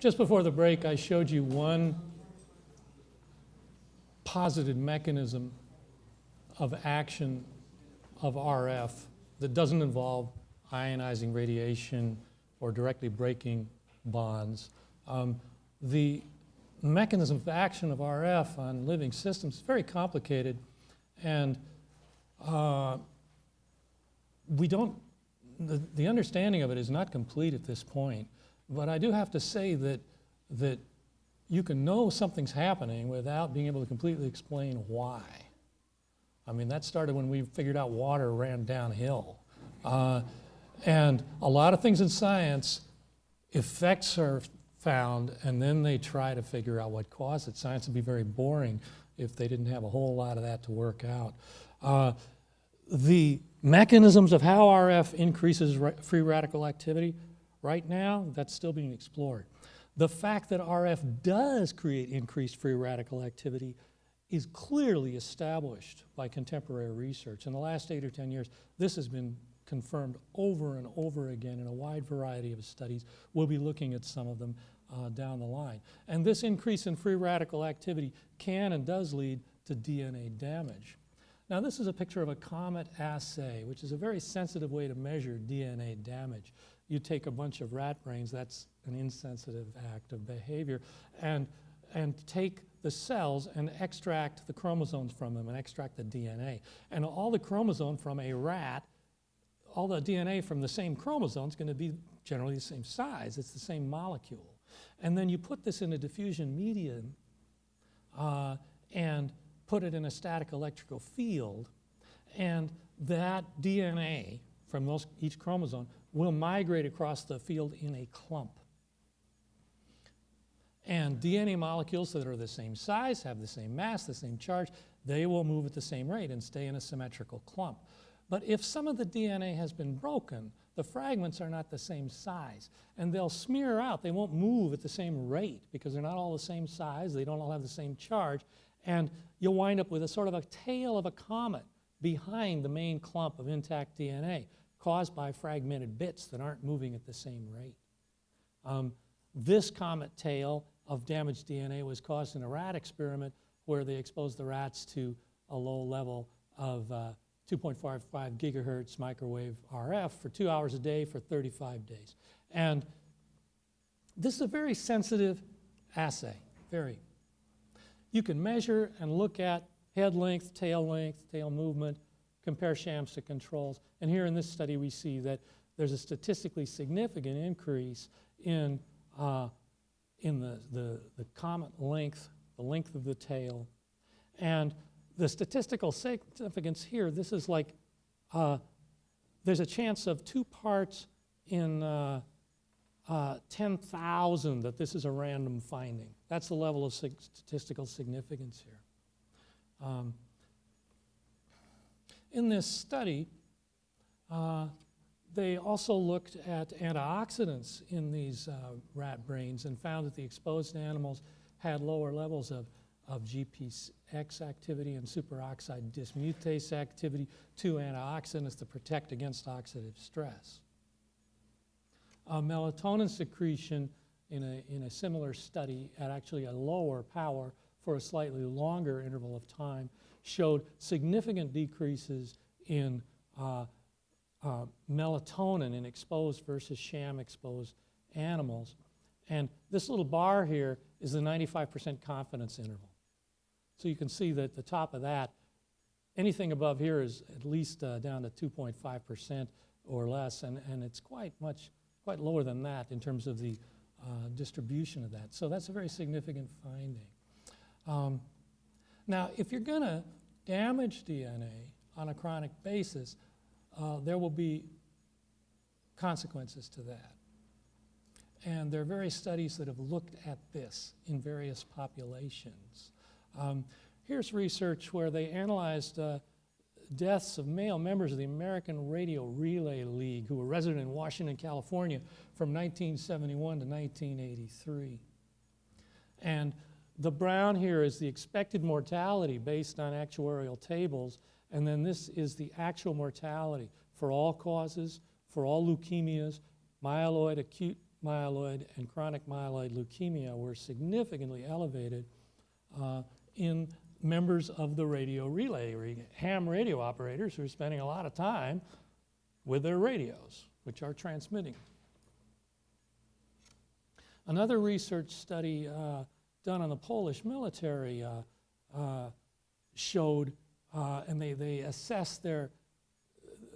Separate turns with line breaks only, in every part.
Just before the break, I showed you one posited mechanism of action of RF that doesn't involve ionizing radiation or directly breaking bonds. The mechanism of action of RF on living systems is very complicated, and the understanding of it is not complete at this point. But I do have to say that you can know something's happening without being able to completely explain why. I mean, that started when we figured out water ran downhill. And a lot of things in science, effects are found, and then they try to figure out what caused it. Science would be very boring if they didn't have a whole lot of that to work out. The mechanisms of how RF increases free radical activity, right now, that's still being explored. The fact that RF does create increased free radical activity is clearly established by contemporary research. In the last 8 or 10 years, this has been confirmed over and over again in a wide variety of studies. We'll be looking at some of them down the line. And this increase in free radical activity can and does lead to DNA damage. Now, this is a picture of a COMET assay, which is a very sensitive way to measure DNA damage. You take a bunch of rat brains, that's an insensitive act of behavior, and take the cells and extract the chromosomes from them and extract the DNA. And all the chromosome from a rat, all the DNA from the same chromosome is going to be generally the same size. It's the same molecule. And then you put this in a diffusion medium and put it in a static electrical field, and that DNA from each chromosome will migrate across the field in a clump. And DNA molecules that are the same size, have the same mass, the same charge, they will move at the same rate and stay in a symmetrical clump. But if some of the DNA has been broken, the fragments are not the same size, and they'll smear out. They won't move at the same rate because they're not all the same size, they don't all have the same charge, and you'll wind up with a sort of a tail of a comet behind the main clump of intact DNA, caused by fragmented bits that aren't moving at the same rate. This comet tail of damaged DNA was caused in a rat experiment where they exposed the rats to a low level of 2.55 gigahertz microwave RF for 2 hours a day for 35 days. And this is a very sensitive assay, very. You can measure and look at head length, tail movement, compare shams to controls. And here in this study, we see that there's a statistically significant increase in the comet length, the length of the tail. And the statistical significance here, this is like, there's a chance of 2 parts in 10,000 that this is a random finding. That's the level of statistical significance here. In this study, they also looked at antioxidants in these rat brains and found that the exposed animals had lower levels of GPX activity and superoxide dismutase activity, 2 antioxidants to protect against oxidative stress. Melatonin secretion in a similar study at actually a lower power for a slightly longer interval of time showed significant decreases in melatonin in exposed versus sham exposed animals. And this little bar here is the 95% confidence interval. So you can see that at the top of that, anything above here is at least down to 2.5% or less, and it's quite lower than that in terms of the distribution of that. So that's a very significant finding. Now, if you're going to damage DNA on a chronic basis, there will be consequences to that. And there are various studies that have looked at this in various populations. Here's research where they analyzed deaths of male members of the American Radio Relay League who were resident in Washington, California from 1971 to 1983. And the brown here is the expected mortality based on actuarial tables, and then this is the actual mortality for all causes, for all leukemias, myeloid, acute myeloid and chronic myeloid leukemia were significantly elevated in members of the radio relay, ham radio operators who are spending a lot of time with their radios, which are transmitting. Another research study done on the Polish military showed, and they assessed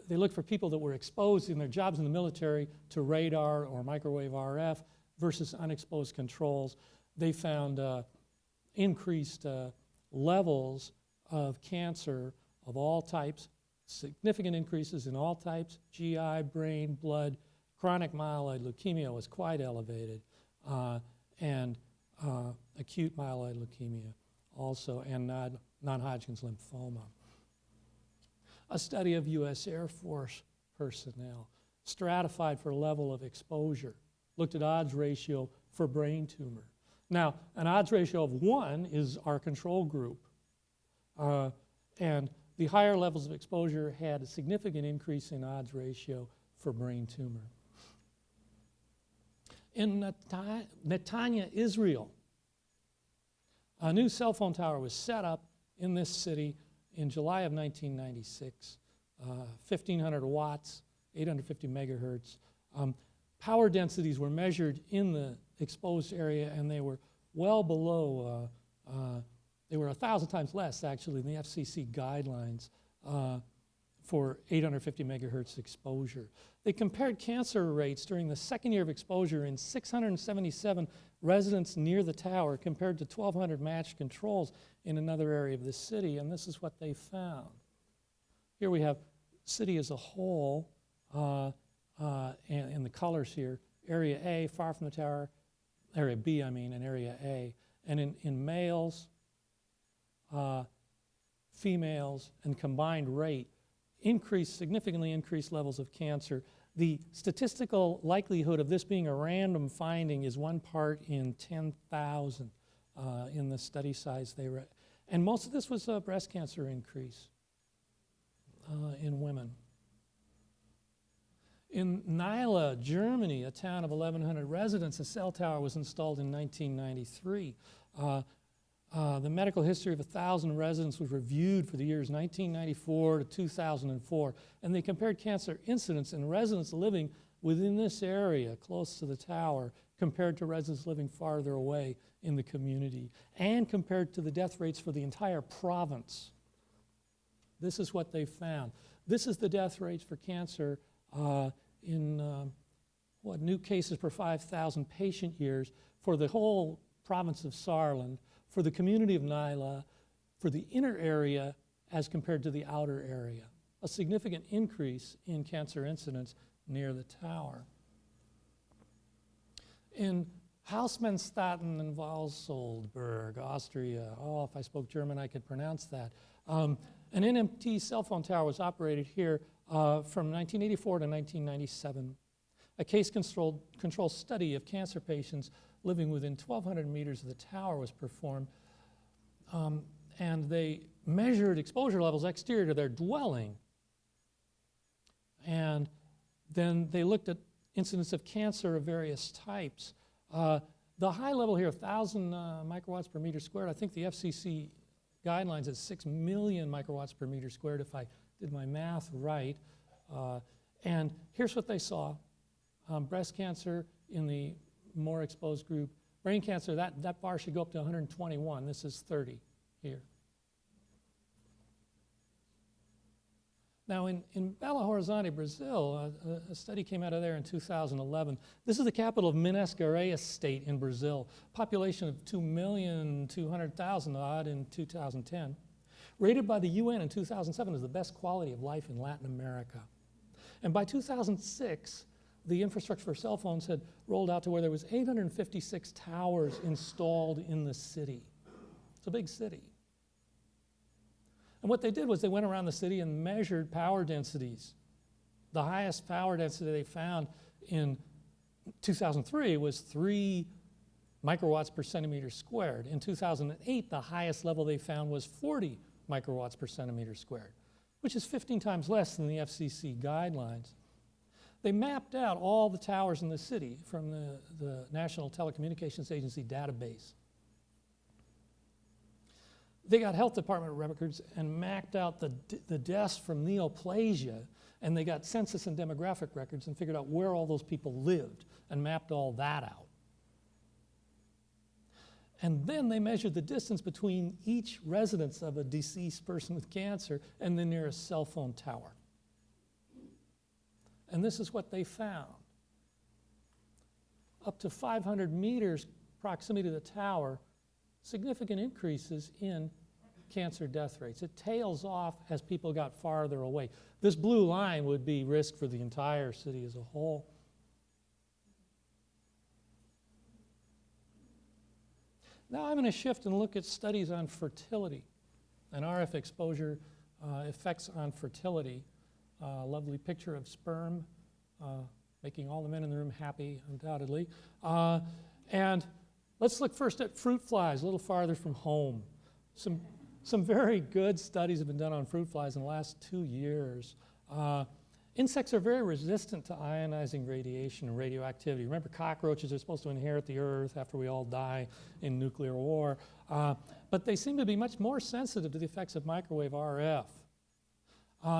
they looked for people that were exposed in their jobs in the military to radar or microwave RF versus unexposed controls. They found increased levels of cancer of all types, significant increases in all types, GI, brain, blood. Chronic myeloid leukemia was quite elevated, and acute myeloid leukemia also, and non-Hodgkin's lymphoma. A study of U.S. Air Force personnel stratified for level of exposure, looked at odds ratio for brain tumor. Now, an odds ratio of 1 is our control group, and the higher levels of exposure had a significant increase in odds ratio for brain tumor. In Netanya, Israel, a new cell phone tower was set up in this city in July of 1996, 1,500 watts, 850 megahertz. Power densities were measured in the exposed area, and they were well below, they were 1,000 times less actually than the FCC guidelines for 850 megahertz exposure. They compared cancer rates during the second year of exposure in 677 residents near the tower compared to 1,200 matched controls in another area of the city, and this is what they found. Here we have city as a whole, and in the colors here, area A, far from the tower, area B, I mean, and area A. And in males, females, and combined rate, significantly increased levels of cancer. The statistical likelihood of this being a random finding is 1 part in 10,000 in the study size they read. And most of this was a breast cancer increase in women. In Nyla, Germany, a town of 1,100 residents, a cell tower was installed in 1993. The medical history of 1,000 residents was reviewed for the years 1994 to 2004, and they compared cancer incidence in residents living within this area close to the tower compared to residents living farther away in the community, and compared to the death rates for the entire province. This is what they found. This is the death rates for cancer in new cases per 5,000 patient years for the whole province of Saarland, for the community of Nyla, for the inner area as compared to the outer area. A significant increase in cancer incidence near the tower. In Hausmannstatten and Walsoldberg, Austria, if I spoke German I could pronounce that. An NMT cell phone tower was operated here from 1984 to 1997. A case control study of cancer patients living within 1,200 meters of the tower was performed, and they measured exposure levels exterior to their dwelling. And then they looked at incidence of cancer of various types. The high level here, 1,000 microwatts per meter squared, I think the FCC guidelines is 6 million microwatts per meter squared if I did my math right. And here's what they saw. Breast cancer in the more exposed group. Brain cancer, that bar should go up to 121. This is 30 here. Now in Belo Horizonte, Brazil, a study came out of there in 2011. This is the capital of Minas Gerais state in Brazil. Population of 2,200,000 odd in 2010. Rated by the UN in 2007 as the best quality of life in Latin America. And by 2006, the infrastructure for cell phones had rolled out to where there was 856 towers installed in the city. It's a big city. And what they did was they went around the city and measured power densities. The highest power density they found in 2003 was 3 microwatts per centimeter squared. In 2008, the highest level they found was 40 microwatts per centimeter squared, which is 15 times less than the FCC guidelines. They mapped out all the towers in the city from the National Telecommunications Agency database. They got health department records and mapped out the deaths from neoplasia, and they got census and demographic records and figured out where all those people lived and mapped all that out. And then they measured the distance between each residence of a deceased person with cancer and the nearest cell phone tower. And this is what they found. Up to 500 meters proximity to the tower, significant increases in cancer death rates. It tails off as people got farther away. This blue line would be risk for the entire city as a whole. Now I'm going to shift and look at studies on fertility and RF exposure effects on fertility. Lovely picture of sperm, making all the men in the room happy, undoubtedly. And let's look first at fruit flies, a little farther from home. Some very good studies have been done on fruit flies in the last 2 years. Insects are very resistant to ionizing radiation and radioactivity. Remember, cockroaches are supposed to inherit the earth after we all die in nuclear war. But they seem to be much more sensitive to the effects of microwave RF.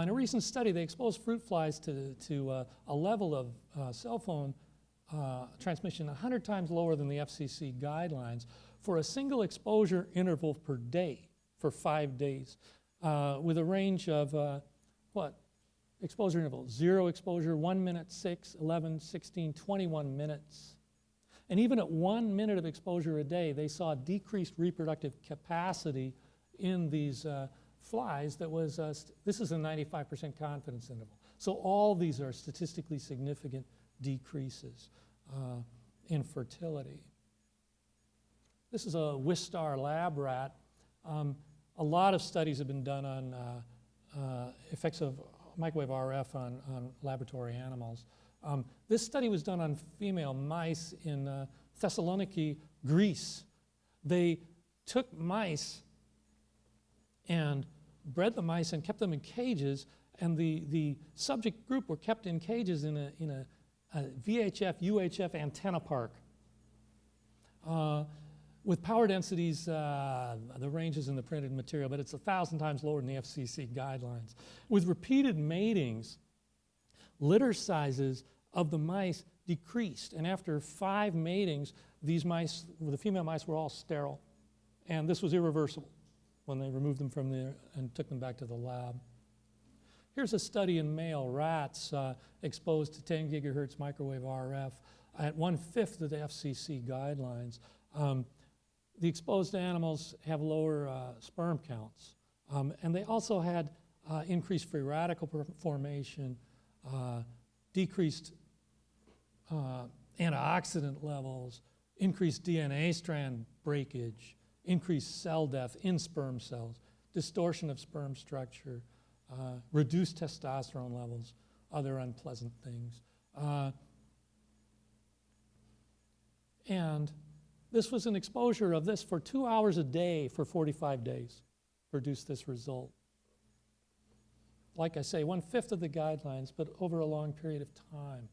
In a recent study, they exposed fruit flies to a level of cell phone transmission 100 times lower than the FCC guidelines for a single exposure interval per day for 5 days, with a range of exposure interval? 0 exposure, 1 minute, 6, 11, 16, 21 minutes. And even at 1 minute of exposure a day, they saw decreased reproductive capacity in these flies that was, this is a 95% confidence interval. So all these are statistically significant decreases in fertility. This is a Wistar lab rat. A lot of studies have been done on effects of microwave RF on laboratory animals. This study was done on female mice in Thessaloniki, Greece. They took mice and bred the mice and kept them in cages, and the subject group were kept in cages in a VHF, UHF antenna park with power densities, the ranges in the printed material, but it's 1,000 times lower than the FCC guidelines. With repeated matings, litter sizes of the mice decreased, and after 5 matings, these mice, the female mice, were all sterile, and this was irreversible when they removed them from there and took them back to the lab. Here's a study in male rats exposed to 10 gigahertz microwave RF at 1/5 of the FCC guidelines. The exposed animals have lower sperm counts, and they also had increased free radical formation, decreased antioxidant levels, increased DNA strand breakage, increased cell death in sperm cells, distortion of sperm structure, reduced testosterone levels, other unpleasant things. And this was an exposure of this for 2 hours a day for 45 days, produced this result. Like I say, 1/5 of the guidelines, but over a long period of time.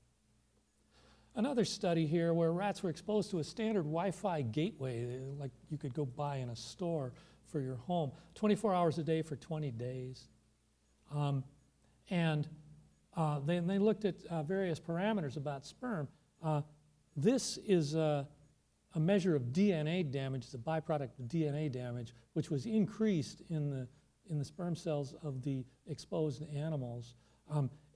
Another study here where rats were exposed to a standard Wi-Fi gateway, like you could go buy in a store for your home, 24 hours a day for 20 days. Then they looked at various parameters about sperm. This is a measure of DNA damage, the byproduct of DNA damage, which was increased in the sperm cells of the exposed animals.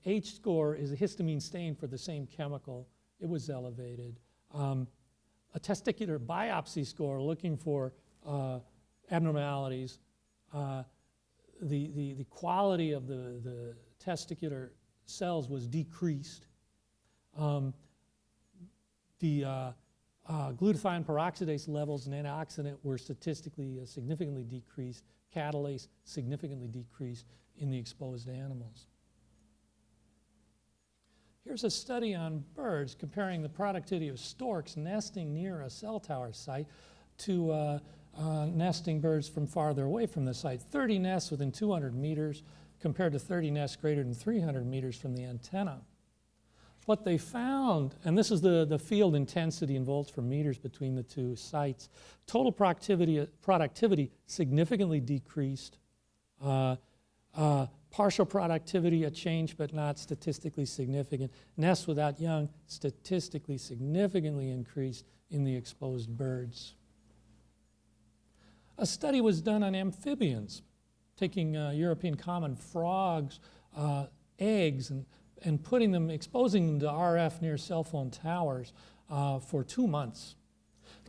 H-score is a histamine stain for the same chemical. It was elevated. A testicular biopsy score looking for abnormalities. The quality of the testicular cells was decreased. The glutathione peroxidase levels and antioxidant were statistically significantly decreased. Catalase significantly decreased in the exposed animals. Here's a study on birds comparing the productivity of storks nesting near a cell tower site to nesting birds from farther away from the site. 30 nests within 200 meters compared to 30 nests greater than 300 meters from the antenna. what they found, and this is the field intensity in volts per meters between the two sites, total productivity significantly decreased. Partial productivity, a change but not statistically significant. Nests without young, statistically significantly increased in the exposed birds. A study was done on amphibians, taking European common frogs, eggs, and putting them, exposing them to RF near cell phone towers for 2 months.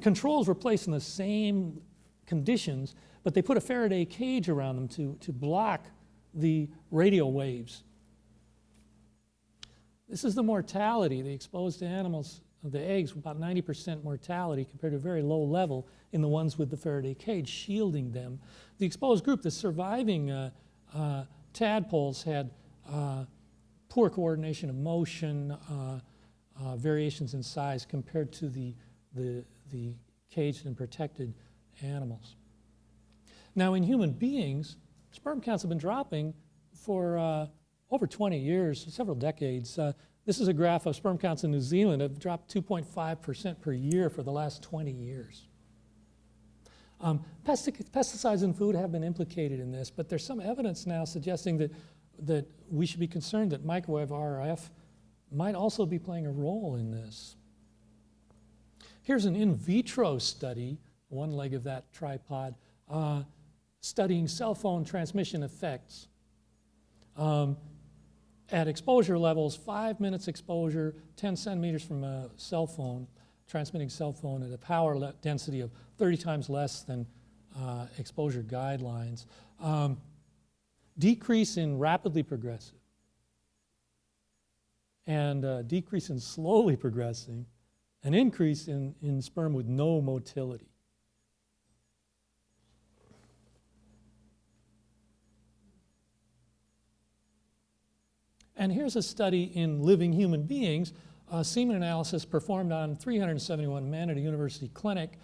Controls were placed in the same conditions, but they put a Faraday cage around them to block the radio waves. This is the mortality. The exposed animals, the eggs, about 90% mortality compared to a very low level in the ones with the Faraday cage shielding them. The exposed group, the surviving tadpoles, had poor coordination of motion, variations in size compared to the caged and protected animals. Now in human beings, sperm counts have been dropping for over 20 years, several decades. This is a graph of sperm counts in New Zealand have dropped 2.5% per year for the last 20 years. Pesticides in food have been implicated in this, but there's some evidence now suggesting that we should be concerned that microwave RF might also be playing a role in this. Here's an in vitro study, one leg of that tripod, studying cell phone transmission effects. At exposure levels, 5 minutes exposure, 10 centimeters from a cell phone, transmitting cell phone at a power density of 30 times less than exposure guidelines. Decrease in rapidly progressive and decrease in slowly progressing, an increase in sperm with no motility. And here's a study in living human beings, semen analysis performed on 371 men at a university clinic.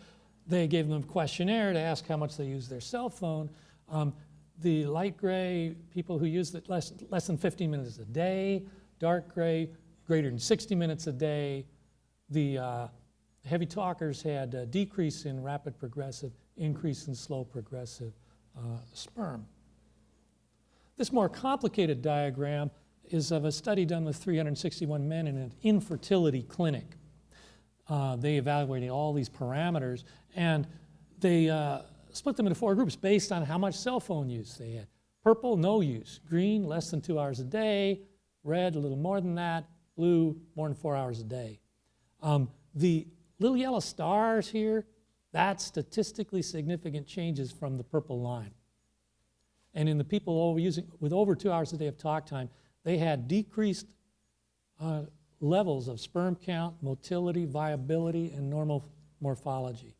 They gave them a questionnaire to ask how much they use their cell phone. The light gray, people who used it less than 15 minutes a day. Dark gray, greater than 60 minutes a day. The heavy talkers had a decrease in rapid progressive, increase in slow progressive sperm. This more complicated diagram is of a study done with 361 men in an infertility clinic. They evaluated all these parameters, and they split them into 4 groups based on how much cell phone use they had. Purple, no use. Green, less than 2 hours a day. Red, a little more than that. Blue, more than 4 hours a day. The little yellow stars here, that's statistically significant changes from the purple line. And in the people with over 2 hours a day of talk time, they had decreased levels of sperm count, motility, viability, and normal morphology.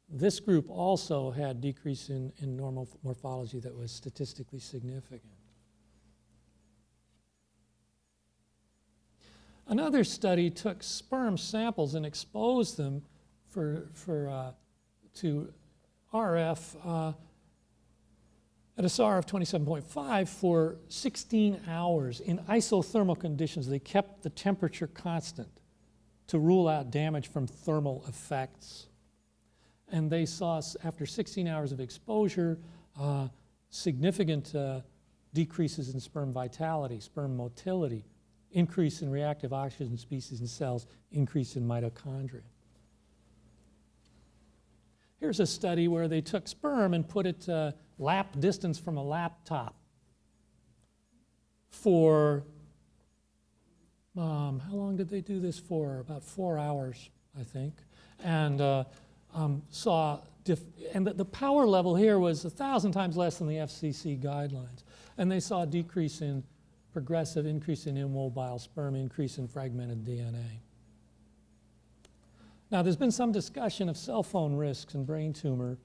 This group also had decrease in normal morphology that was statistically significant. Another study took sperm samples and exposed them to RF at a SAR of 27.5 for 16 hours in isothermal conditions. They kept the temperature constant to rule out damage from thermal effects. And they saw, after 16 hours of exposure, significant decreases in sperm vitality, sperm motility, increase in reactive oxygen species in cells, increase in mitochondria. Here's a study where they took sperm and put it lap distance from a laptop for, how long did they do this for? About 4 hours, I think. And and the power level here was 1,000 times less than the FCC guidelines. And they saw a decrease in progressive, increase in immobile sperm, increase in fragmented DNA. Now, there's been some discussion of cell phone risks and brain tumor.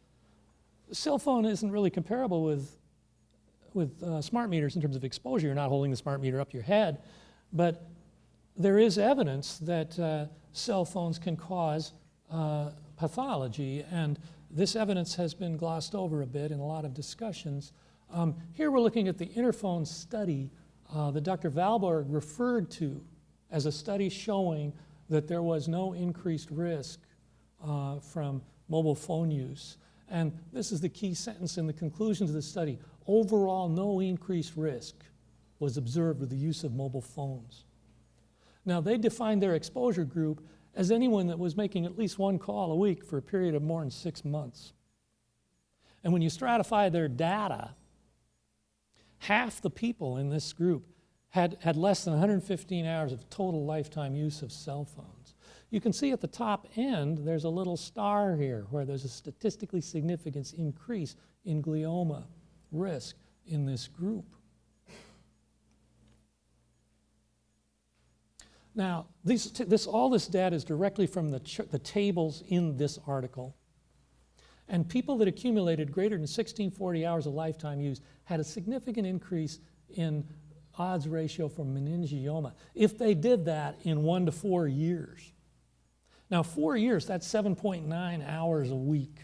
Cell phone isn't really comparable with smart meters in terms of exposure. You're not holding the smart meter up your head, but there is evidence that cell phones can cause pathology, and this evidence has been glossed over a bit in a lot of discussions. Here we're looking at the Interphone study that Dr. Valborg referred to as a study showing that there was no increased risk from mobile phone use. And this is the key sentence in the conclusions of the study. Overall, no increased risk was observed with the use of mobile phones. Now, they defined their exposure group as anyone that was making at least one call a week for a period of more than 6 months. And when you stratify their data, half the people in this group had less than 115 hours of total lifetime use of cell phones. You can see at the top end, there's a little star here where there's a statistically significant increase in glioma risk in this group. Now, all this data is directly from the tables in this article. And people that accumulated greater than 1640 hours of lifetime use had a significant increase in odds ratio for meningioma if they did that in 1 to 4 years. Now, 4 years, that's 7.9 hours a week,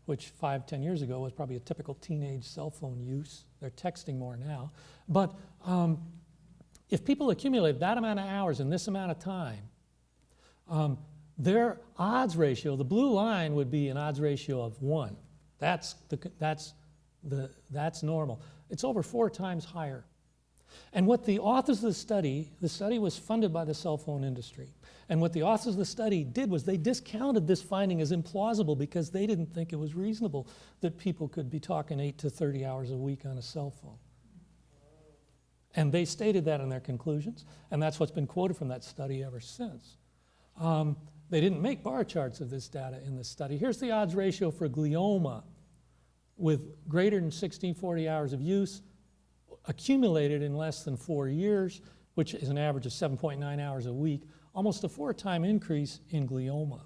which 5-10 years ago was probably a typical teenage cell phone use. They're texting more now. But if people accumulate that amount of hours in this amount of time, their odds ratio, the blue line would be an odds ratio of 1. That's normal. It's over 4 times higher. And what the authors of the study was funded by the cell phone industry. And what the authors of the study did was they discounted this finding as implausible because they didn't think it was reasonable that people could be talking 8 to 30 hours a week on a cell phone. And they stated that in their conclusions, and that's what's been quoted from that study ever since. They didn't make bar charts of this data in this study. Here's the odds ratio for glioma with greater than 1640 hours of use accumulated in less than 4 years, which is an average of 7.9 hours a week, almost a 4-time increase in glioma.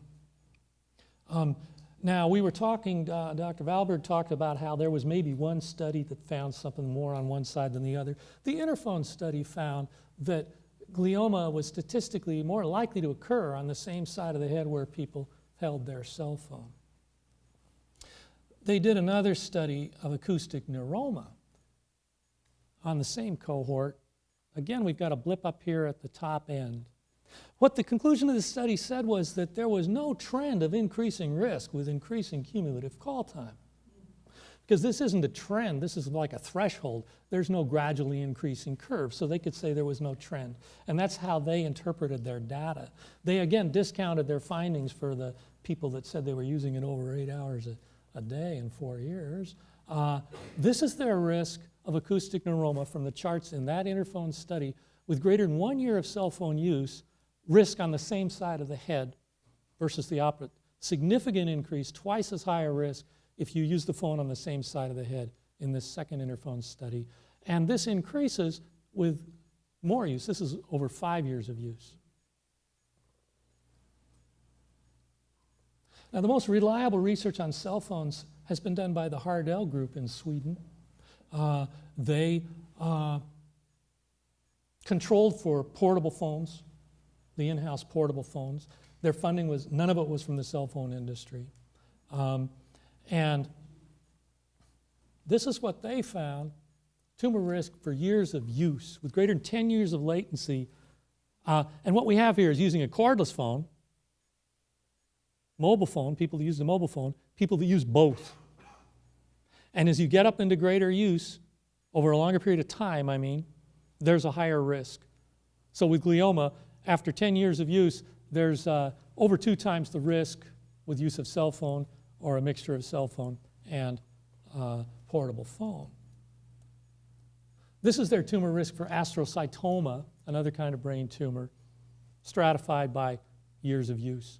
Now, we were talking, Dr. Valborg talked about how there was maybe one study that found something more on one side than the other. The Interphone study found that glioma was statistically more likely to occur on the same side of the head where people held their cell phone. They did another study of acoustic neuroma on the same cohort. Again, we've got a blip up here at the top end. What the conclusion of the study said was that there was no trend of increasing risk with increasing cumulative call time. Because this isn't a trend, this is like a threshold. There's no gradually increasing curve, so they could say there was no trend. And that's how they interpreted their data. They, again, discounted their findings for the people that said they were using it over 8 hours a day in 4 years. This is their risk of acoustic neuroma from the charts in that Interphone study with greater than 1 year of cell phone use, risk on the same side of the head versus the opposite. Significant increase, twice as high a risk if you use the phone on the same side of the head in this second Interphone study. And this increases with more use. This is over 5 years of use. Now, the most reliable research on cell phones has been done by the Hardell group in Sweden. They controlled for portable phones, the in-house portable phones. Their funding was, none of it was from the cell phone industry. And this is what they found, tumor risk for years of use with greater than 10 years of latency. And what we have here is using a cordless phone, mobile phone, people that use the mobile phone, people that use both. And as you get up into greater use, over a longer period of time, there's a higher risk. So with glioma, after 10 years of use, there's over 2 times the risk with use of cell phone or a mixture of cell phone and portable phone. This is their tumor risk for astrocytoma, another kind of brain tumor, stratified by years of use.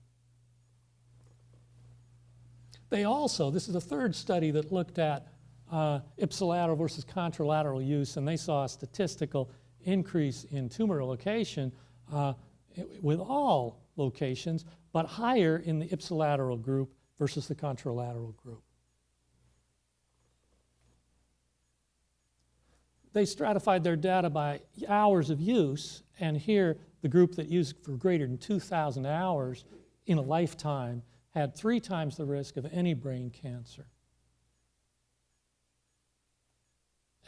They also, this is a third study that looked at ipsilateral versus contralateral use, and they saw a statistical increase in tumor location with all locations, but higher in the ipsilateral group versus the contralateral group. They stratified their data by hours of use, and here the group that used for greater than 2,000 hours in a lifetime had 3 times the risk of any brain cancer.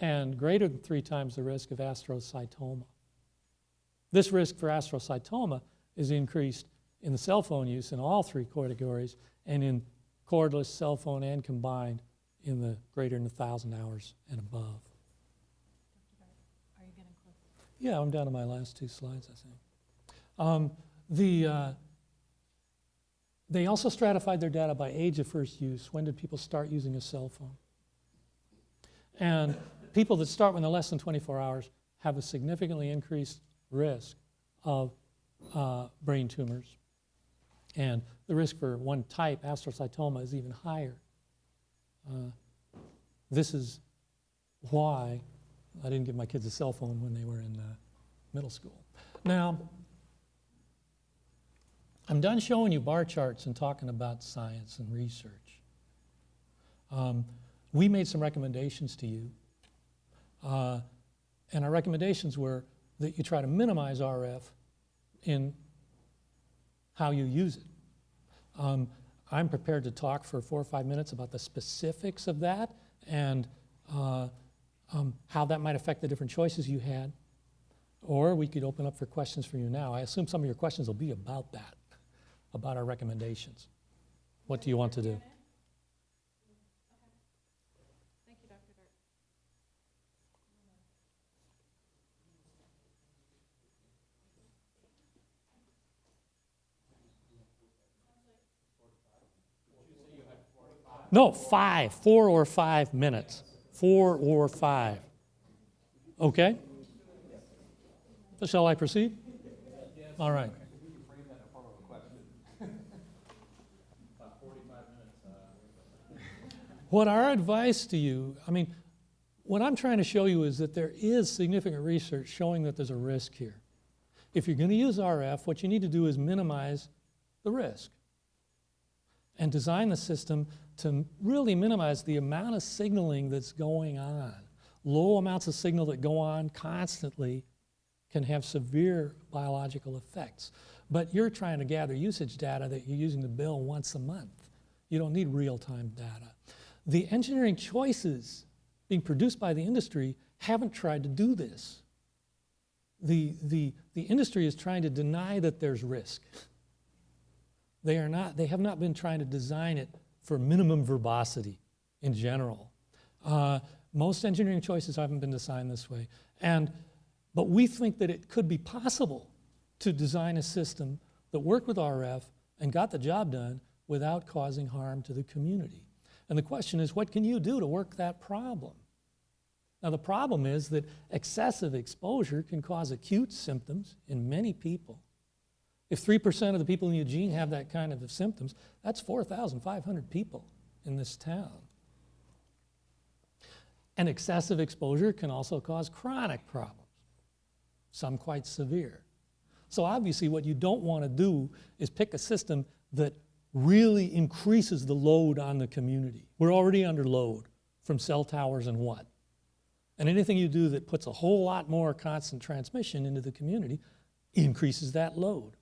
and greater than 3 times the risk of astrocytoma. This risk for astrocytoma is increased in the cell phone use in all 3 categories, and in cordless, cell phone, and combined in the greater than 1,000 hours and above.
Are you getting close?
Yeah, I'm down to my last 2 slides, I think. They also stratified their data by age of first use. When did people start using a cell phone? And people that start when they're less than 24 hours have a significantly increased risk of brain tumors. And the risk for one type, astrocytoma, is even higher. This is why I didn't give my kids a cell phone when they were in middle school. Now, I'm done showing you bar charts and talking about science and research. We made some recommendations to you. And our recommendations were that you try to minimize RF in how you use it. I'm prepared to talk for 4 or 5 minutes about the specifics of that and how that might affect the different choices you had. Or we could open up for questions for you now. I assume some of your questions will be about that, about our recommendations. What do you want to do?
Thank you, Dr. Dart.
No, 4 or 5 minutes. 4 or 5. Okay? So shall I proceed? All right. What our advice to you, what I'm trying to show you is that there is significant research showing that there's a risk here. If you're going to use RF, what you need to do is minimize the risk and design the system to really minimize the amount of signaling that's going on. Low amounts of signal that go on constantly can have severe biological effects. But you're trying to gather usage data that you're using to bill once a month. You don't need real-time data. The engineering choices being produced by the industry haven't tried to do this. The industry is trying to deny that there's risk. They have not been trying to design it for minimum verbosity in general. Most engineering choices haven't been designed this way. But we think that it could be possible to design a system that worked with RF and got the job done without causing harm to the community. And the question is, what can you do to work that problem? Now, the problem is that excessive exposure can cause acute symptoms in many people. If 3% of the people in Eugene have that kind of symptoms, that's 4,500 people in this town. And excessive exposure can also cause chronic problems, some quite severe. So obviously what you don't want to do is pick a system that really increases the load on the community. We're already under load from cell towers and what? And anything you do that puts a whole lot more constant transmission into the community increases that load.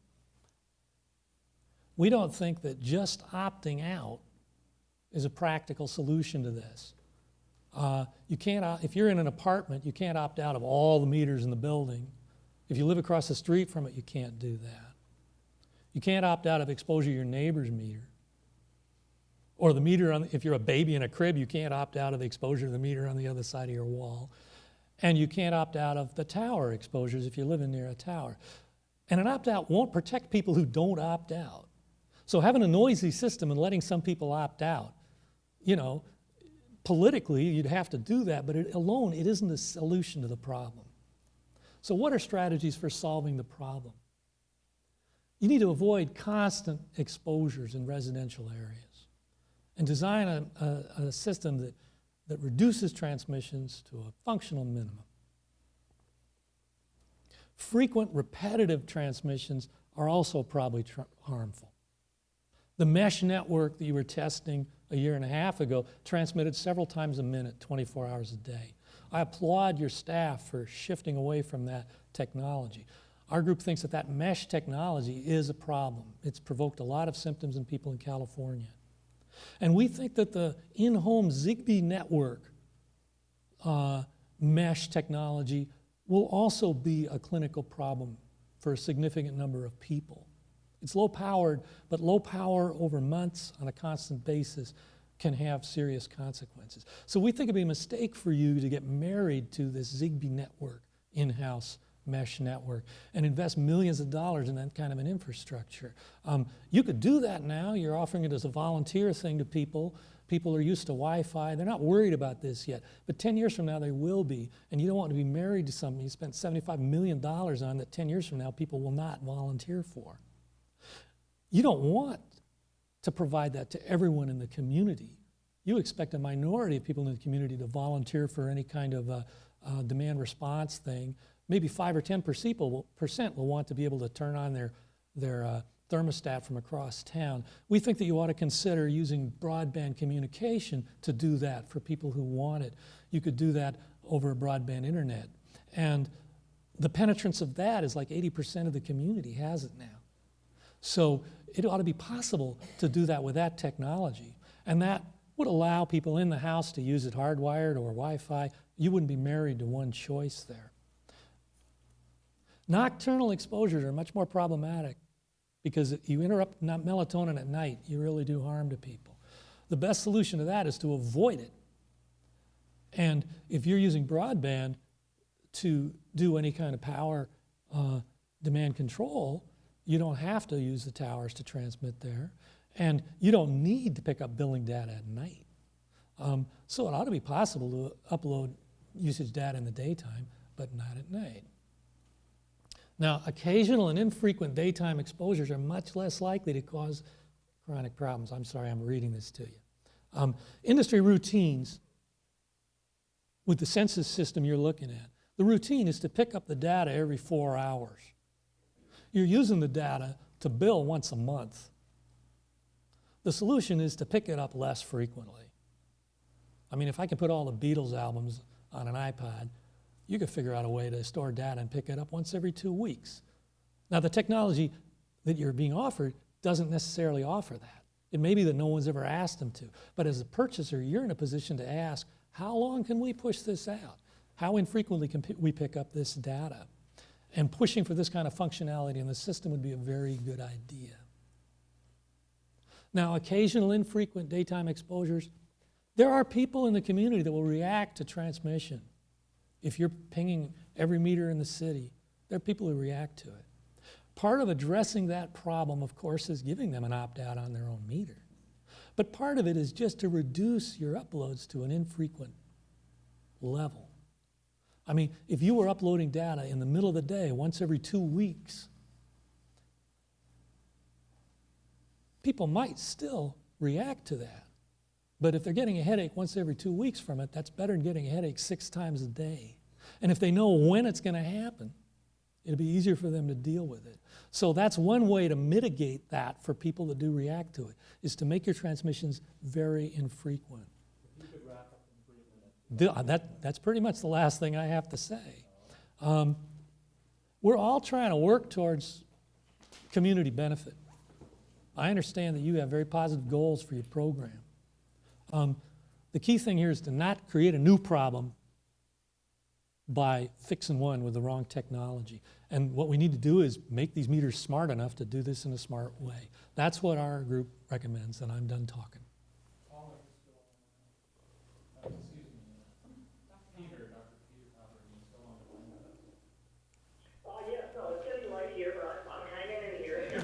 We don't think that just opting out is a practical solution to this. You can't, if you're in an apartment, you can't opt out of all the meters in the building. If you live across the street from it, you can't do that. You can't opt out of exposure to your neighbor's meter. Or the meter, if you're a baby in a crib, you can't opt out of the exposure to the meter on the other side of your wall. And you can't opt out of the tower exposures if you're living near a tower. And an opt-out won't protect people who don't opt out. So having a noisy system and letting some people opt out, politically you'd have to do that, but alone it isn't a solution to the problem. So what are strategies for solving the problem? You need to avoid constant exposures in residential areas and design a system that reduces transmissions to a functional minimum. Frequent repetitive transmissions are also probably harmful. The mesh network that you were testing a year and a half ago transmitted several times a minute, 24 hours a day. I applaud your staff for shifting away from that technology. Our group thinks that mesh technology is a problem. It's provoked a lot of symptoms in people in California. And we think that the in-home Zigbee network mesh technology will also be a clinical problem for a significant number of people. It's low powered, but low power over months on a constant basis can have serious consequences. So we think it'd be a mistake for you to get married to this Zigbee network, in-house mesh network, and invest millions of dollars in that kind of an infrastructure. You could do that now. You're offering it as a volunteer thing to people. People are used to Wi-Fi. They're not worried about this yet. But 10 years from now, they will be. And you don't want to be married to something you spent $75 million on that 10 years from now people will not volunteer for. You don't want to provide that to everyone in the community. You expect a minority of people in the community to volunteer for any kind of demand response thing. Maybe 5 or 10% will want to be able to turn on their thermostat from across town. We think that you ought to consider using broadband communication to do that for people who want it. You could do that over broadband internet. And the penetrance of that is like 80% of the community has it now. So it ought to be possible to do that with that technology. And that would allow people in the house to use it hardwired or Wi-Fi. You wouldn't be married to one choice there. Nocturnal exposures are much more problematic because you interrupt melatonin at night, you really do harm to people. The best solution to that is to avoid it. And if you're using broadband to do any kind of power demand control, you don't have to use the towers to transmit there. And you don't need to pick up billing data at night. So it ought to be possible to upload usage data in the daytime, but not at night. Now, occasional and infrequent daytime exposures are much less likely to cause chronic problems. I'm sorry, I'm reading this to you. Industry routines with the census system you're looking at, the routine is to pick up the data every 4 hours. You're using the data to bill once a month. The solution is to pick it up less frequently. I mean, if I can put all the Beatles albums on an iPod, you could figure out a way to store data and pick it up once every 2 weeks. Now, the technology that you're being offered doesn't necessarily offer that. It may be that no one's ever asked them to. But as a purchaser, you're in a position to ask, how long can we push this out? How infrequently can we pick up this data? And pushing for this kind of functionality in the system would be a very good idea. Now, occasional infrequent daytime exposures, there are people in the community that will react to transmission. If you're pinging every meter in the city, there are people who react to it. Part of addressing that problem, of course, is giving them an opt-out on their own meter. But part of it is just to reduce your uploads to an infrequent level. I mean, if you were uploading data in the middle of the day, once every 2 weeks, people might still react to that. But if they're getting a headache once every 2 weeks from it, that's better than getting a headache 6 times a day. And if they know when it's going to happen, it'll be easier for them to deal with it. So that's one way to mitigate that for people that do react to it, is to make your transmissions very infrequent.
If you could wrap up in 3 minutes.
That's pretty much the last thing I have to say. We're all trying to work towards community benefit. I understand that you have very positive goals for your program. The key thing here is to not create a new problem by fixing one with the wrong technology. And what we need to do is make these meters smart enough to do this in a smart way. That's what our group recommends, and I'm done talking.
Yes, no, it's getting light here, but I'm hanging in here.
So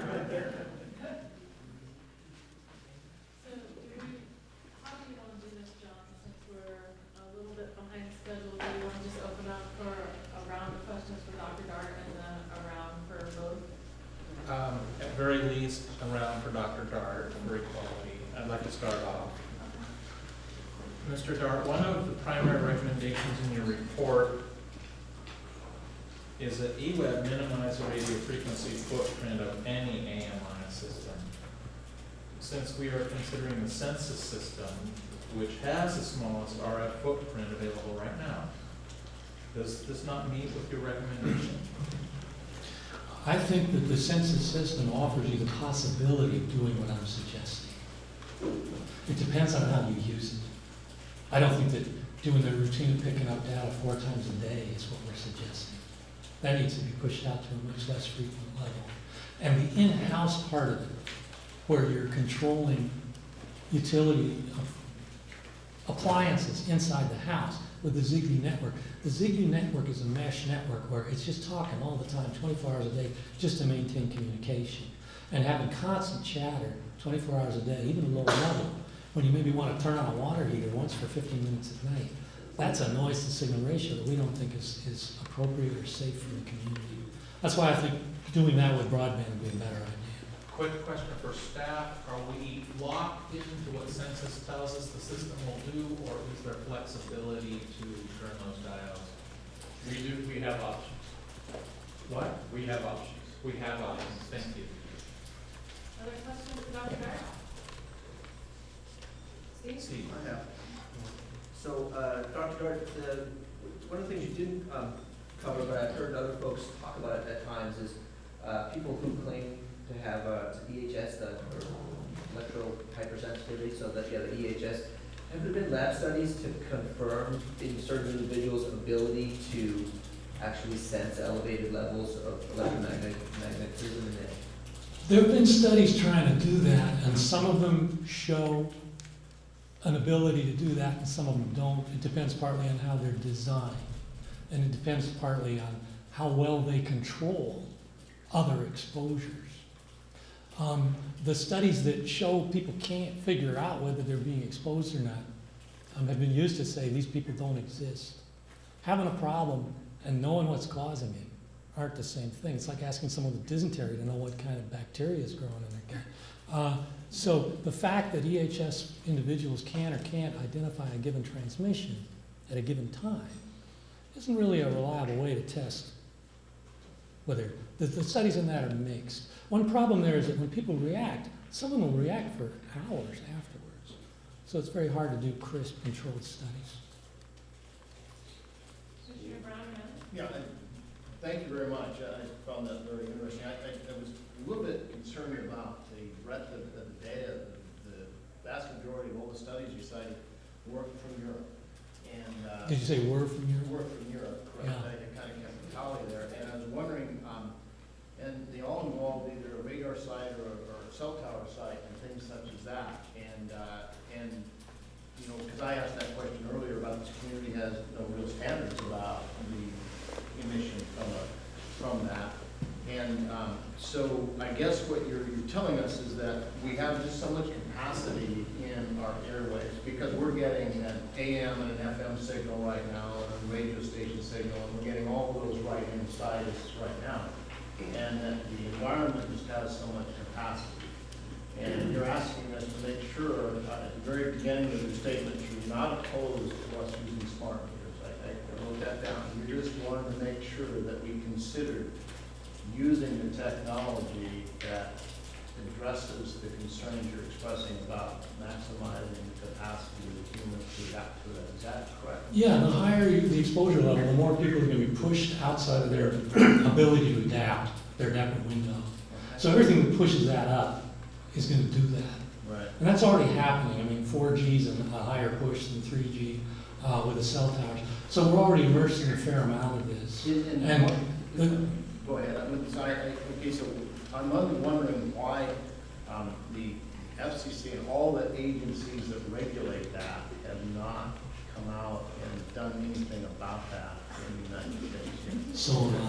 how do you want to do this, John, since we're a little bit behind schedule? Do you want to just open up for a round of questions for Dr. Dart and then a round for both?
At very least, a round for Dr. Dart for equality. I'd like to start off. Mr. Dart, one of the primary recommendations in your report is that EWEB minimize the radio frequency footprint of any AMI system. Since we are considering the census system, which has the smallest RF footprint available right now, does this not meet with your recommendation?
I think that the census system offers you the possibility of doing what I'm suggesting. It depends on how you use it. I don't think that doing their routine of picking up data 4 times a day is what we're suggesting. That needs to be pushed out to a much less frequent level. And the in-house part of it, where you're controlling utility appliances inside the house with the Zigbee network. The Zigbee network is a mesh network where it's just talking all the time, 24 hours a day, just to maintain communication. And having constant chatter 24 hours a day, even a low level, when you maybe want to turn on a water heater once for 15 minutes at night, that's a noise to signal ratio that we don't think is appropriate or safe for the community. That's why I think doing that with broadband would be a better idea.
Quick question for staff, are we locked into what census tells us the system will do, or is there flexibility to turn those dials?
We have options.
What?
We have options.
We have options, thank you.
Other questions for Dr. Dart? Steve?
Steve?
I have. So, Dr. Dart, one of the things you didn't cover, but I've heard other folks talk about it at times, is people who claim to have EHS, or electro hypersensitivity, so that, yeah, the EHS. Have there been lab studies to confirm in certain individuals' ability to actually sense elevated levels of electromagnetism in it?
There have been studies trying to do that, and some of them show an ability to do that, and some of them don't. It depends partly on how they're designed, and it depends partly on how well they control other exposures. The studies that show people can't figure out whether they're being exposed or not have been used to say these people don't exist. Having a problem and knowing what's causing it aren't the same thing. It's like asking someone with dysentery to know what kind of bacteria is growing in their gut. So the fact that EHS individuals can or can't identify a given transmission at a given time isn't really a reliable way to test whether the studies in that are mixed. One problem there is that when people react, some of them will react for hours afterwards. So it's very hard to do crisp, controlled studies.
Commissioner Brown,
Yeah, thank you very much. I found that very interesting. I was a little bit concerned about the breadth of the data. The vast majority of all the studies you cited work from Europe. And
Did you say we're from Europe?
work from Europe, correct?
Yeah.
I kind of kept the tally there. And I was wondering, and they all involved either a radar site or a cell tower site and things such as that. And you know, because I asked that question earlier about this community has no real standards about the emission from that. And so I guess what you're telling us is that we have just so much capacity in our airwaves because we're getting an AM and an FM signal right now and a radio station signal, and we're getting all of those right inside us right now. And that the environment just has so much capacity. And you're asking us to make sure, at the very beginning of your statement, you're not opposed to us using smart meters. I wrote that down. You just wanted to make sure that we considered using the technology that addresses the concerns you're expressing about maximizing the capacity of the humans to adapt to that. Is that correct?
Yeah, the higher the exposure level, the more people are going to be pushed outside of their ability to adapt, their adaptive window. So everything that pushes that up is going to do that.
Right.
And that's already happening. I mean, 4G is a higher push than 3G with the cell towers. So we're already immersed in a fair amount of this.
Go ahead. Okay, so I'm wondering why the FCC and all the agencies that regulate that have not come out and done anything about that in the United States.
So am I.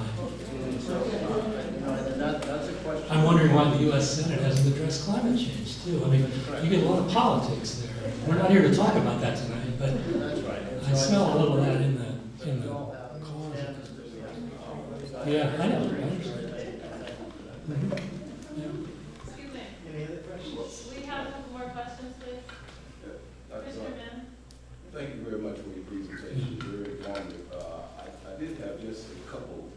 So, and that's a question.
I'm wondering why the U.S. Senate hasn't addressed climate change, too. I mean, you get a lot of politics there. We're not here to talk about that tonight, but
That's right.
I smell a little of that in the cause. Yeah, I know. I understand. Mhm. Yeah.
Excuse me.
Any other questions?
We have a couple more questions, please. Commissioner Mann?
Thank you very much for your presentation, very informative. I did have just a couple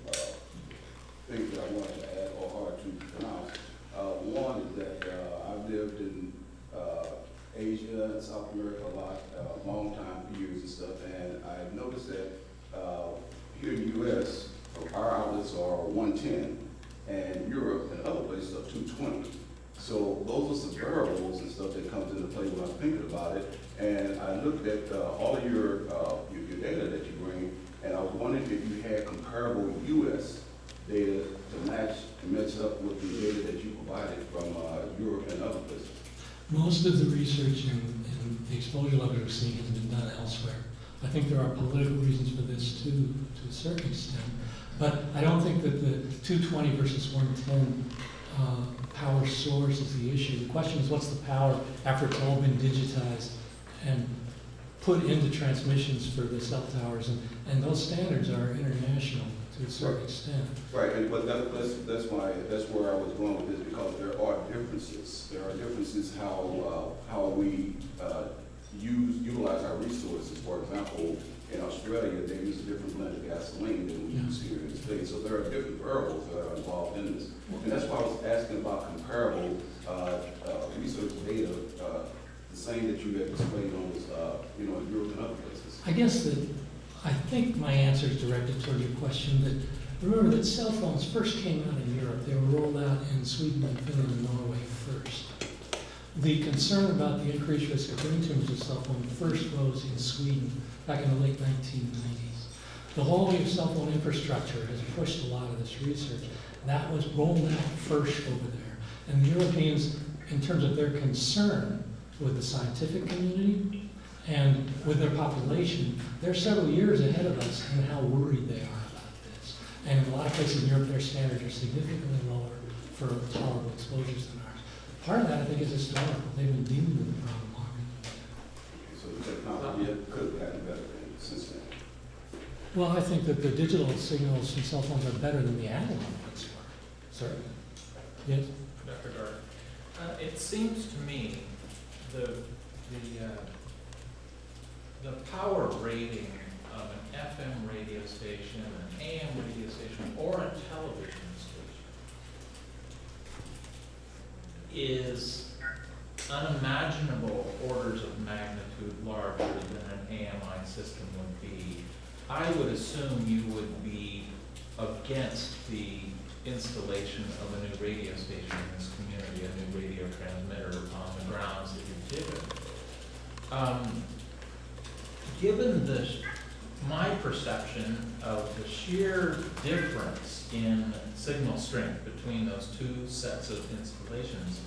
things that I wanted to add or hard to pronounce. One is that I've lived in Asia and South America a lot, long time, for years and stuff, and I noticed that here in the U.S., our outlets are 110, and Europe and other places are 220. So those are some variables and stuff stuff that comes into play when I'm thinking about it. And I looked at all of your data that you bring, and I was wondering if you had comparable U.S. data to match up with the data that you provided from Europe and other places.
Most of the research and the exposure level we're seeing has been done elsewhere. I think there are political reasons for this too, to a certain extent. But I don't think that the 220 versus 110 power source is the issue. The question is, what's the power after it's all been digitized and put into transmissions for the cell towers? And those standards are international to a certain extent.
Right, and but that's where I was going with this, because there are differences. There are differences how we utilize our resources. For example, in Australia, they use a different blend of gasoline than we use here in the States. So there are different variables that are involved in this. And that's why I was asking about comparable research data, the same that you had displayed on this, in Europe and other places.
I guess that I think my answer is directed toward your question that remember that cell phones first came out in Europe. They were rolled out in Sweden and Finland and Norway first. The concern about the increased risk of brain tumors with cell phone first rose in Sweden back in the late 1990s. The whole of cell phone infrastructure has pushed a lot of this research. That was rolled out first over there. And the Europeans, in terms of their concern with the scientific community and with their population, they're several years ahead of us in how worried they are about this. And in a lot of places in Europe, their standards are significantly lower for tolerable exposures than ours. Part of that, I think, is historical. They've been dealing with the problem longer.
So the technology could have gotten better since then.
Well, I think that the digital signals from cell phones are better than the analog ones were, certainly. Yes?
Dr. Dart, it seems to me the power rating of an FM radio station, an AM radio station, or a television station is unimaginable orders of magnitude larger than an AMI system would be. I would assume you would be against the installation of a new radio station in this community, a new radio transmitter on the grounds that you did it. Given my perception of the sheer difference in signal strength between those two sets of installations,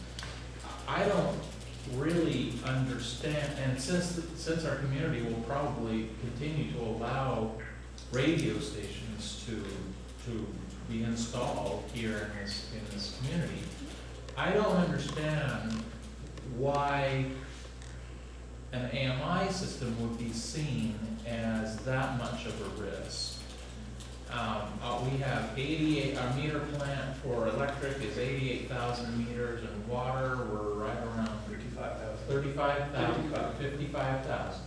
I don't really understand, and since our community will probably continue to allow radio stations to be installed here in this community, I don't understand why an AMI system would be seen as that much of a risk. We have 88, our meter plant for electric is 88,000 meters, and water, we're right around 55,000.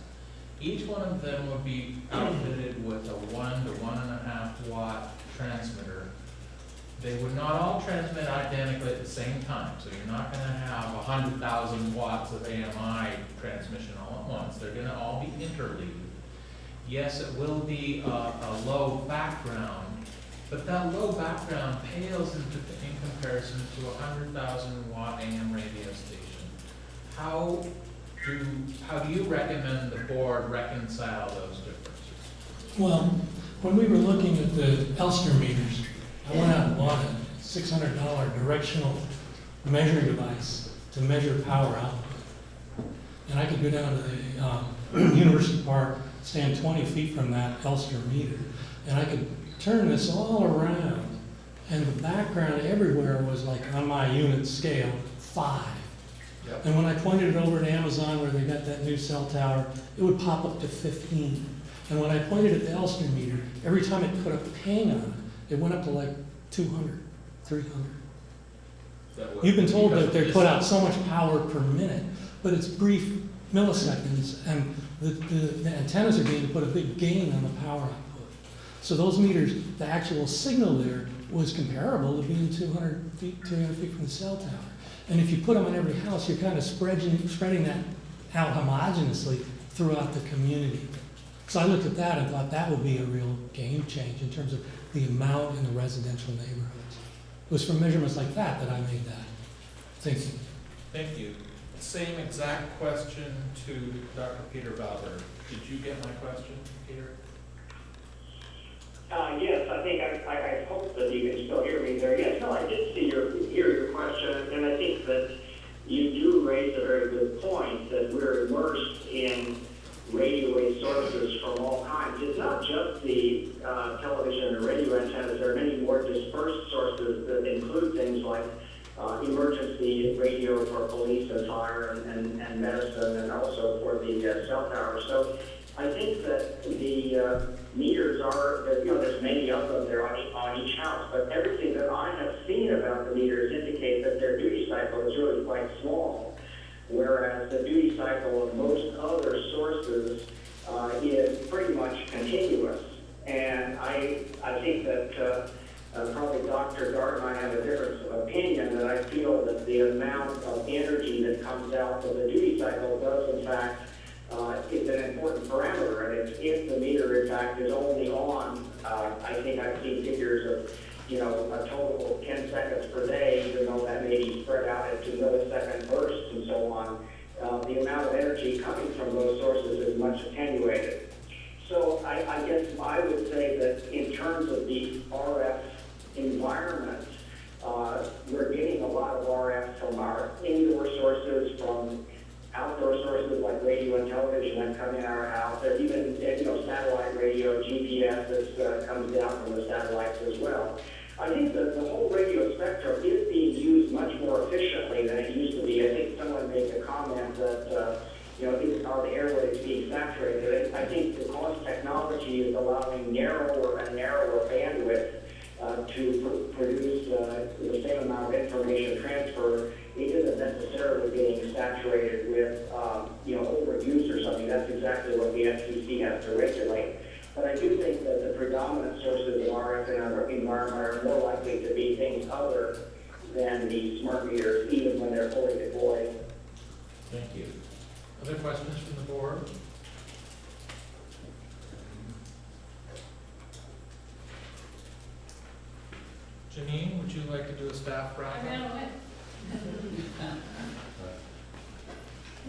Each one of them would be outfitted with a 1 to 1.5 watt transmitter. They would not all transmit identically at the same time, so you're not going to have 100,000 watts of AMI transmission all at once. They're going to all be interleaved. Yes, it will be a low background, but that low background pales in comparison to a 100,000 watt AM radio station. How do you recommend the board reconcile those differences?
Well, when we were looking at the Elster meters, I went out and bought a $600 directional measuring device to measure power output. And I could go down to the University Park, stand 20 feet from that Elster meter, and I could turn this all around, and the background everywhere was like, on my unit scale, 5.
Yep.
And when I pointed it over to Amazon where they got that new cell tower, it would pop up to 15. And when I pointed at the Elster meter, every time it put a ping on it, it went up to like 200, 300. You've been told that they put out so much power per minute, but it's brief milliseconds, and the antennas are being to put a big gain on the power output. So those meters, the actual signal there was comparable to being 200 feet, 300 feet from the cell tower. And if you put them on every house, you're kind of spreading that out homogenously throughout the community. So I looked at that and thought that would be a real game change in terms of the amount in the residential neighborhoods. It was from measurements like that that I made that thinking.
Thank you. Same exact question to Dr. Peter Valberg. Did you get my question, Peter?
Yes, I think I hope that you can still hear me there. Yes, no, I did hear your question, and I think that you do raise a very good point that we're immersed in radio wave sources from all kinds. It's not just the television and radio antennas. There are many more dispersed sources that include things like emergency radio for police and fire and medicine, and also for the cell towers. So I think that the meters are, there's many of them there on each house, but everything that I have seen about the meters indicate that their duty cycle is really quite small, whereas the duty cycle of most other sources is pretty much continuous. And I think that probably Dr. Dart and I have a difference of opinion, that I feel that the amount of energy that comes out of the duty cycle does in fact is an important parameter. And if the meter in fact is only on, I think I've seen figures of, a total of 10 seconds per day, even though that may be spread out into millisecond bursts and so on, the amount of energy coming from those sources is much attenuated. So I guess I would say that in terms of the RF environment, we're getting a lot of RF from our indoor sources, from outdoor sources like radio and television that come in our house. There's even satellite radio, GPS that comes down from the satellites as well. I think that the whole radio spectrum is being used much more efficiently than it used to be. I think someone made the comment that are the airwaves being saturated? I think because technology is allowing narrower and narrower bandwidth to produce the same amount of information transfer, it isn't necessarily getting saturated with overuse or something. That's exactly what the FCC has to regulate. But I do think that the predominant sources of RF in our environment are more likely to be things other than the smart meters, even when they're fully deployed.
Thank you. Other questions from the board? Janine, would you like to do a staff
I
wrap-up?
ran away.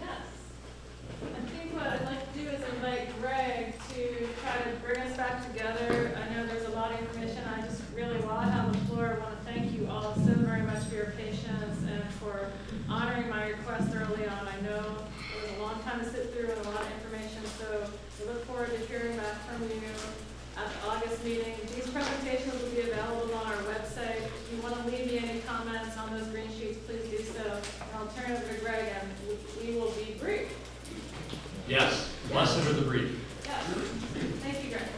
Yes. I think what I'd like to do is invite Greg to try to bring us back together. I know there's a lot of information. I just really, while I have the floor, I want to thank you all so very much for your patience and for honoring my request early on. I know it was a long time to sit through and a lot of information, so we look forward to hearing back from you at the August meeting. These presentations will be available on our website. If you want to leave me any comments on those green sheets, please do so. And I'll turn it over to Greg, and we will be brief.
Yes, blessed are the brief.
Yes. Thank you, Greg.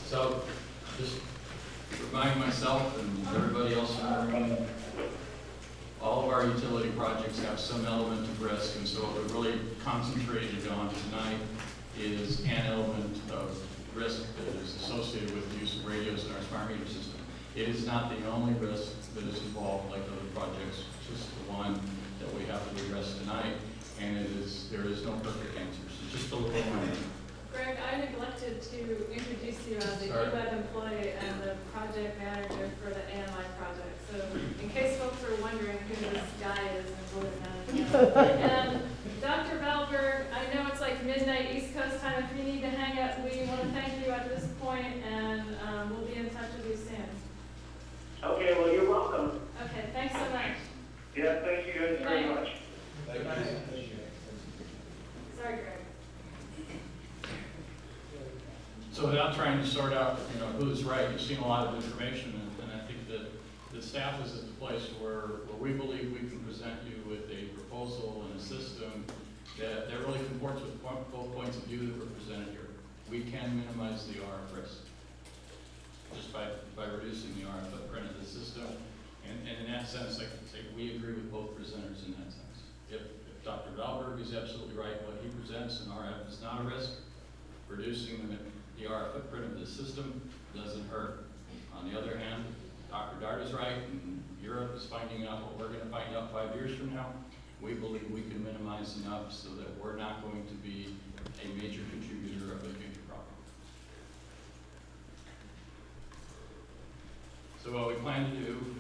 So, just remind myself and everybody else in the room, all of our utility projects have some element of risk, and so what we're really concentrated on tonight is an element of risk that is associated with the use of radios in our smart meter system. It is not the only risk that is involved like other projects, just the one that we have to address tonight, and there is no perfect answer, so just a little reminder.
Greg, I neglected to introduce you as the
Sorry.
EWEB employee and the project manager for the AMI project. So in case folks are wondering who this guy is and Dr. Valberg, I know it's like midnight East Coast time. If you need to hang up, we want to thank you at this point, and we'll be in touch with you soon.
Okay, well, you're welcome.
Okay, thanks so much.
Yeah, thank you guys very much.
Sorry, Greg.
So without trying to sort out, who's right, you've seen a lot of information, and I think that the staff is at the place where we believe we can present you with a proposal and a system that really comports with both points of view that were presented here. We can minimize the RF risk just by reducing the RF footprint of the system, and in that sense, I can say we agree with both presenters in that sense. If Dr. Valberg is absolutely right, what he presents in RF is not a risk. Reducing the RF footprint of the system doesn't hurt. On the other hand, Dr. Dart is right, and Europe is finding out what we're going to find out 5 years from now. We believe we can minimize enough so that we're not going to be a major contributor of a future problem. So what we plan to do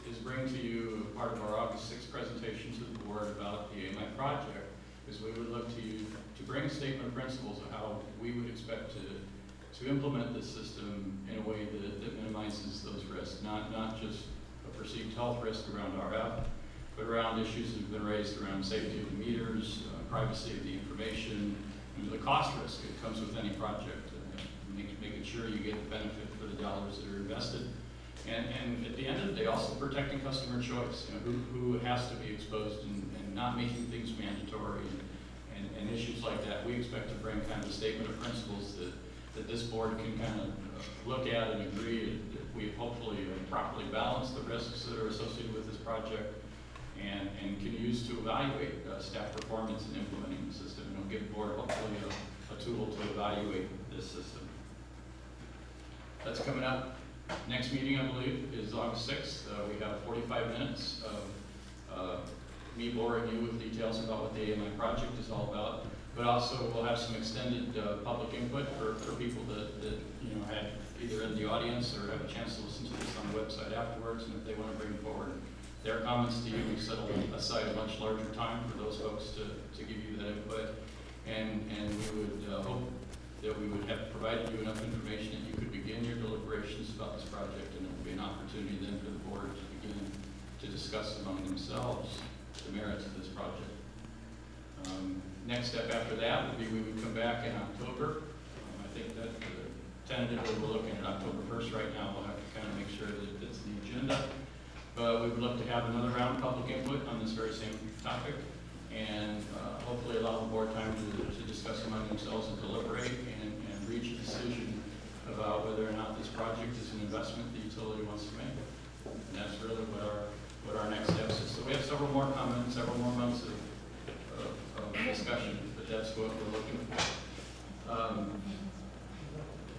is bring to you part of our August 6th presentation to the board about the project, is we would look to you to bring a statement of principles of how we would expect to implement this system in a way that minimizes those risks, not just a perceived health risk around RF, but around issues that have been raised around safety of the meters, privacy of the information, and the cost risk that comes with any project, making sure you get the benefit for the dollars that are invested. And at the end of the day, also protecting customer choice, who has to be exposed and not making things mandatory and issues like that. We expect to bring kind of a statement of principles that this board can kind of look at and agree that we hopefully properly balance the risks that are associated with this project and can use to evaluate staff performance in implementing the system. And it'll give the board hopefully a tool to evaluate this system. That's coming up. Next meeting, I believe, is August 6th. We have 45 minutes of me boring you with details about what the AMI project is all about, but also we'll have some extended public input for people that had either in the audience or have a chance to listen to this on the website afterwards, and if they want to bring forward their comments to you, we set aside a much larger time for those folks to give you that input, and we would hope that we would have provided you enough information that you could begin your deliberations about this project, and it will be an opportunity then for the board to begin to discuss among themselves the merits of this project. Next step after that would be we would come back in October. I think that tentatively we're looking at October 1st right now. We'll have to kind of make sure that it's the agenda. But we would look to have another round of public input on this very same topic, and hopefully allow the board time to discuss among themselves and deliberate and reach a decision about whether or not this project is an investment the utility wants to make. And that's really what our next steps is. So we have several more comments, several more months of discussion, but that's what we're looking for.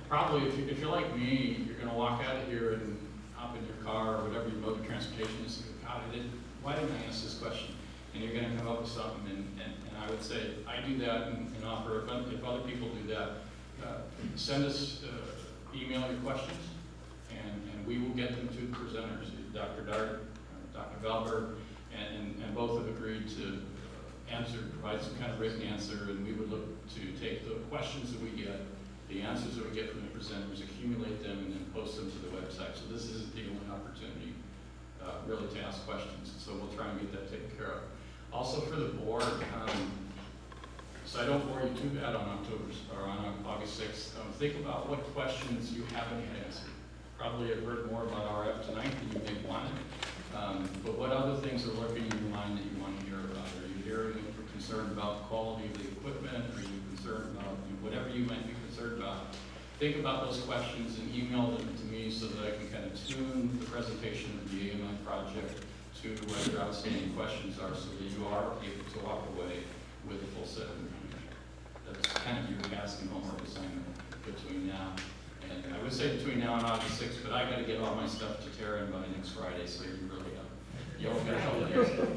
Probably if you're like me, you're going to walk out of here and hop in your car or whatever your mode of transportation is and go, God, why didn't I ask this question? And you're going to come up with something, and I would say I do that and offer, if other people do that, send us, email your questions, and we will get them to the presenters, Dr. Dart, Dr. Valber, and both have agreed to provide some kind of written answer, and we would look to take the questions that we get, the answers that we get from the presenters, accumulate them, and then post them to the website. So this isn't the only opportunity really to ask questions, so we'll try and get that taken care of. Also for the board, so I don't bore you too bad on August 6th, think about what questions you haven't answered. Probably have heard more about RF tonight than you may want. But what other things are lurking in your mind that you want to hear about? Are you hearing concerned about the quality of the equipment? Are you concerned about whatever you might be concerned about? Think about those questions and email them to me so that I can kind of tune the presentation of the AMI project to what your outstanding questions are so that you are able to walk away with a full set of information. That's kind of your task and homework assignment between now and I would say between now and August 6th, but I got to get all my stuff to Taryn by next Friday, so you really you all got a couple of days.